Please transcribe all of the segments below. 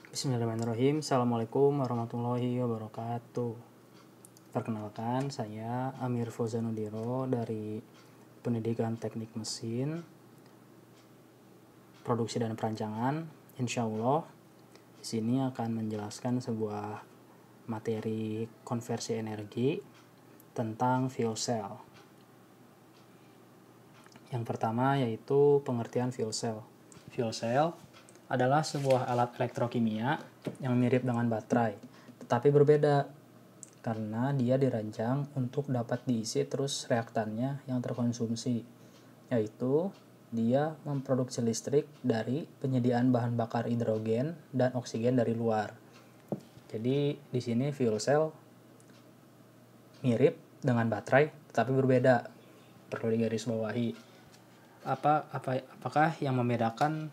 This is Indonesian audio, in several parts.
Bismillahirrahmanirrahim. Assalamualaikum warahmatullahi wabarakatuh. Perkenalkan, saya Amir Fauzanudiro dari Pendidikan Teknik Mesin, Produksi dan Perancangan. Insya Allah, di sini akan menjelaskan sebuah materi konversi energi tentang fuel cell. Yang pertama yaitu pengertian fuel cell. Fuel cell adalah sebuah alat elektrokimia yang mirip dengan baterai, tetapi berbeda karena dia dirancang untuk dapat diisi terus reaktannya yang terkonsumsi, yaitu dia memproduksi listrik dari penyediaan bahan bakar hidrogen dan oksigen dari luar. Jadi di sini fuel cell mirip dengan baterai tetapi berbeda. Perlu digarisbawahi. Apakah yang membedakan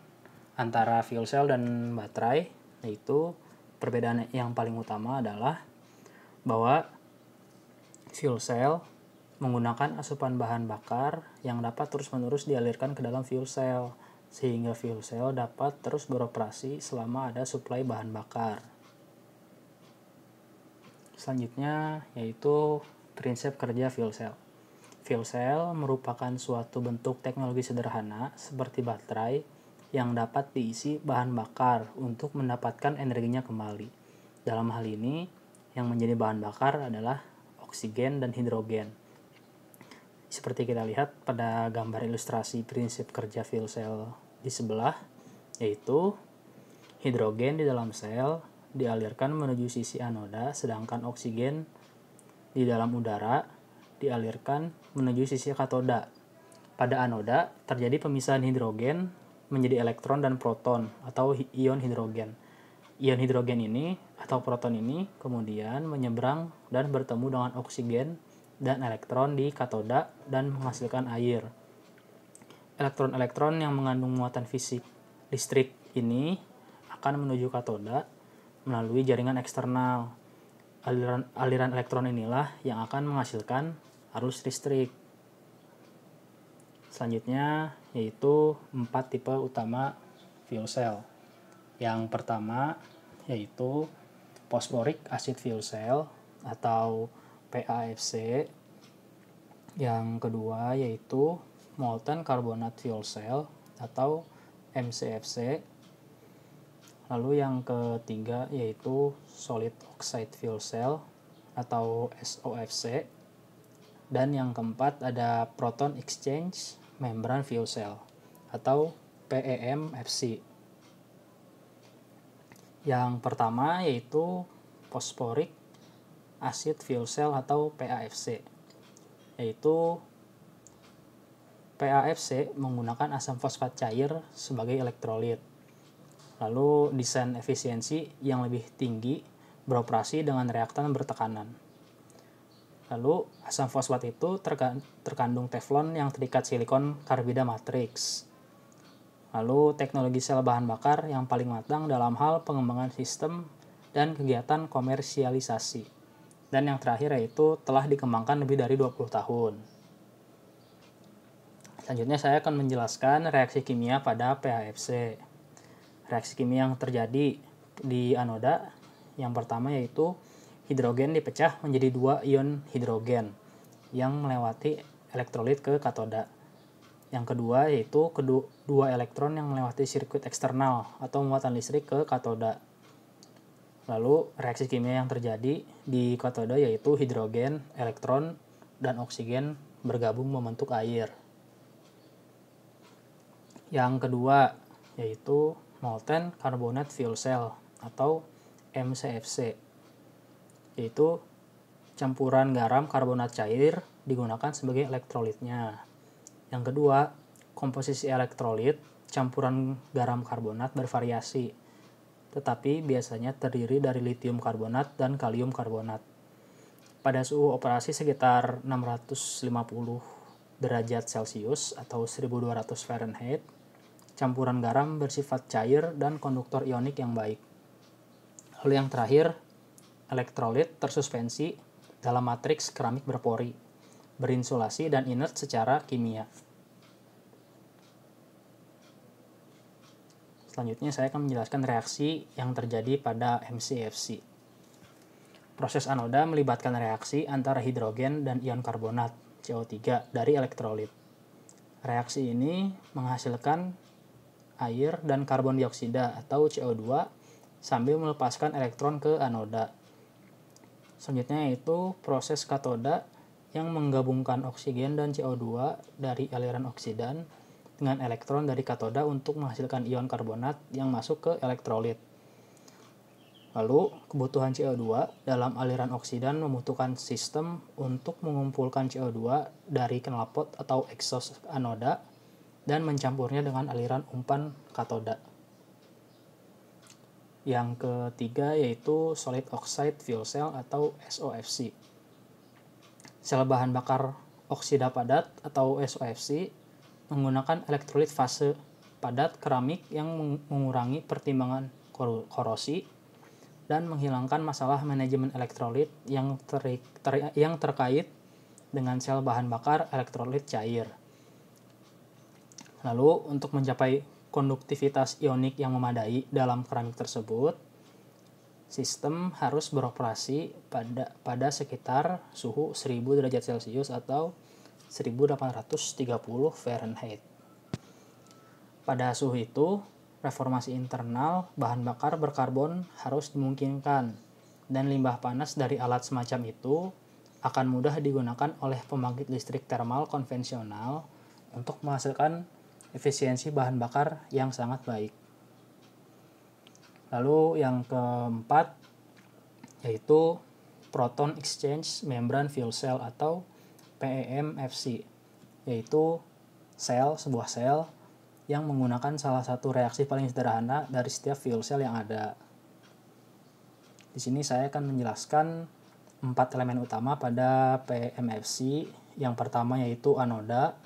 antara fuel cell dan baterai? Yaitu perbedaan yang paling utama adalah bahwa fuel cell menggunakan asupan bahan bakar yang dapat terus-menerus dialirkan ke dalam fuel cell, sehingga fuel cell dapat terus beroperasi selama ada suplai bahan bakar. Selanjutnya yaitu prinsip kerja fuel cell. Fuel cell merupakan suatu bentuk teknologi sederhana seperti baterai yang dapat diisi bahan bakar untuk mendapatkan energinya kembali. Dalam hal ini, yang menjadi bahan bakar adalah oksigen dan hidrogen. Seperti kita lihat pada gambar ilustrasi prinsip kerja fuel cell di sebelah, yaitu hidrogen di dalam sel dialirkan menuju sisi anoda, sedangkan oksigen di dalam udara dialirkan menuju sisi katoda. Pada anoda terjadi pemisahan hidrogen menjadi elektron dan proton atau ion hidrogen. Ion hidrogen ini atau proton ini kemudian menyeberang dan bertemu dengan oksigen dan elektron di katoda dan menghasilkan air. Elektron-elektron yang mengandung muatan fisik listrik ini akan menuju katoda melalui jaringan eksternal. Aliran elektron inilah yang akan menghasilkan arus listrik. Selanjutnya yaitu 4 tipe utama fuel cell. Yang pertama yaitu phosphoric acid fuel cell atau PAFC. Yang kedua yaitu molten carbonate fuel cell atau MCFC. Lalu yang ketiga yaitu solid oxide fuel cell atau SOFC. Dan yang keempat ada proton exchange membrane fuel cell atau PEMFC. Yang pertama yaitu phosphoric acid fuel cell atau PAFC. Yaitu PAFC menggunakan asam fosfat cair sebagai elektrolit. Lalu desain efisiensi yang lebih tinggi beroperasi dengan reaktan bertekanan. Lalu asam fosfat itu terkandung teflon yang terikat silikon karbida matriks. Lalu teknologi sel bahan bakar yang paling matang dalam hal pengembangan sistem dan kegiatan komersialisasi. Dan yang terakhir yaitu telah dikembangkan lebih dari 20 tahun. Selanjutnya saya akan menjelaskan reaksi kimia pada PAFC. Reaksi kimia yang terjadi di anoda yang pertama yaitu hidrogen dipecah menjadi 2 ion hidrogen yang melewati elektrolit ke katoda. Yang kedua yaitu kedua elektron yang melewati sirkuit eksternal atau muatan listrik ke katoda. Lalu reaksi kimia yang terjadi di katoda yaitu hidrogen, elektron, dan oksigen bergabung membentuk air. Yang kedua yaitu molten carbonate fuel cell atau MCFC, yaitu campuran garam karbonat cair digunakan sebagai elektrolitnya. Yang kedua, komposisi elektrolit campuran garam karbonat bervariasi, tetapi biasanya terdiri dari litium karbonat dan kalium karbonat. Pada suhu operasi sekitar 650 derajat Celcius atau 1200 Fahrenheit, campuran garam bersifat cair dan konduktor ionik yang baik. Lalu yang terakhir, elektrolit tersuspensi dalam matriks keramik berpori, berinsulasi dan inert secara kimia. Selanjutnya saya akan menjelaskan reaksi yang terjadi pada MCFC. Proses anoda melibatkan reaksi antara hidrogen dan ion karbonat CO3 dari elektrolit. Reaksi ini menghasilkan air dan karbon dioksida atau CO2 sambil melepaskan elektron ke anoda. Selanjutnya yaitu proses katoda yang menggabungkan oksigen dan CO2 dari aliran oksidan dengan elektron dari katoda untuk menghasilkan ion karbonat yang masuk ke elektrolit. Lalu, kebutuhan CO2 dalam aliran oksidan membutuhkan sistem untuk mengumpulkan CO2 dari knalpot atau exhaust anoda dan mencampurnya dengan aliran umpan katoda. Yang ketiga yaitu solid oxide fuel cell atau SOFC. Sel bahan bakar oksida padat atau SOFC menggunakan elektrolit fase padat keramik yang mengurangi pertimbangan korosi dan menghilangkan masalah manajemen elektrolit yang terkait dengan sel bahan bakar elektrolit cair. Lalu, untuk mencapai konduktivitas ionik yang memadai dalam keramik tersebut, sistem harus beroperasi pada sekitar suhu 1000 derajat Celcius atau 1830 Fahrenheit. Pada suhu itu, reformasi internal bahan bakar berkarbon harus dimungkinkan, dan limbah panas dari alat semacam itu akan mudah digunakan oleh pembangkit listrik termal konvensional untuk menghasilkan efisiensi bahan bakar yang sangat baik. Lalu yang keempat yaitu Proton Exchange Membrane Fuel Cell atau PEMFC, yaitu sebuah sel yang menggunakan salah satu reaksi paling sederhana dari setiap fuel cell yang ada. Di sini saya akan menjelaskan 4 elemen utama pada PEMFC. Yang pertama yaitu anoda,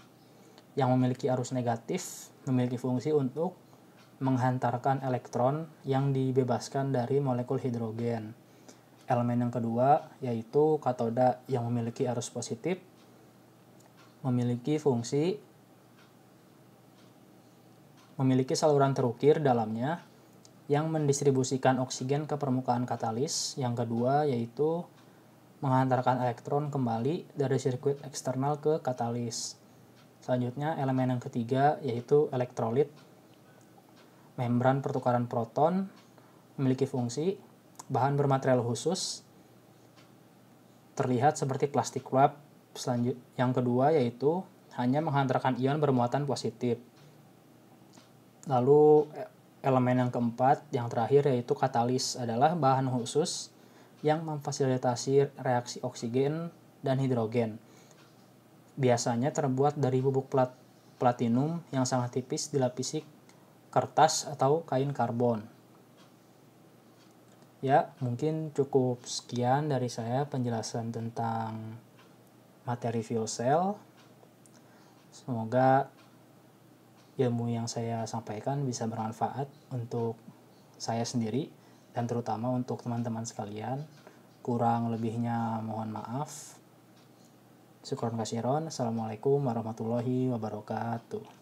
yang memiliki arus negatif, memiliki fungsi untuk menghantarkan elektron yang dibebaskan dari molekul hidrogen. Elemen yang kedua yaitu katoda, yang memiliki arus positif, memiliki saluran terukir dalamnya yang mendistribusikan oksigen ke permukaan katalis. Yang kedua yaitu menghantarkan elektron kembali dari sirkuit eksternal ke katalis. Selanjutnya elemen yang ketiga yaitu elektrolit, membran pertukaran proton, memiliki fungsi bahan bermaterial khusus, terlihat seperti plastik wrap. Yang kedua yaitu hanya menghantarkan ion bermuatan positif. Lalu elemen yang keempat, yang terakhir yaitu katalis, adalah bahan khusus yang memfasilitasi reaksi oksigen dan hidrogen. Biasanya terbuat dari bubuk platinum yang sangat tipis dilapisi kertas atau kain karbon. Ya, mungkin cukup sekian dari saya penjelasan tentang materi fuel cell. Semoga ilmu yang saya sampaikan bisa bermanfaat untuk saya sendiri dan terutama untuk teman-teman sekalian. Kurang lebihnya mohon maaf. Syukron kasiron. Assalamualaikum warahmatullahi wabarakatuh.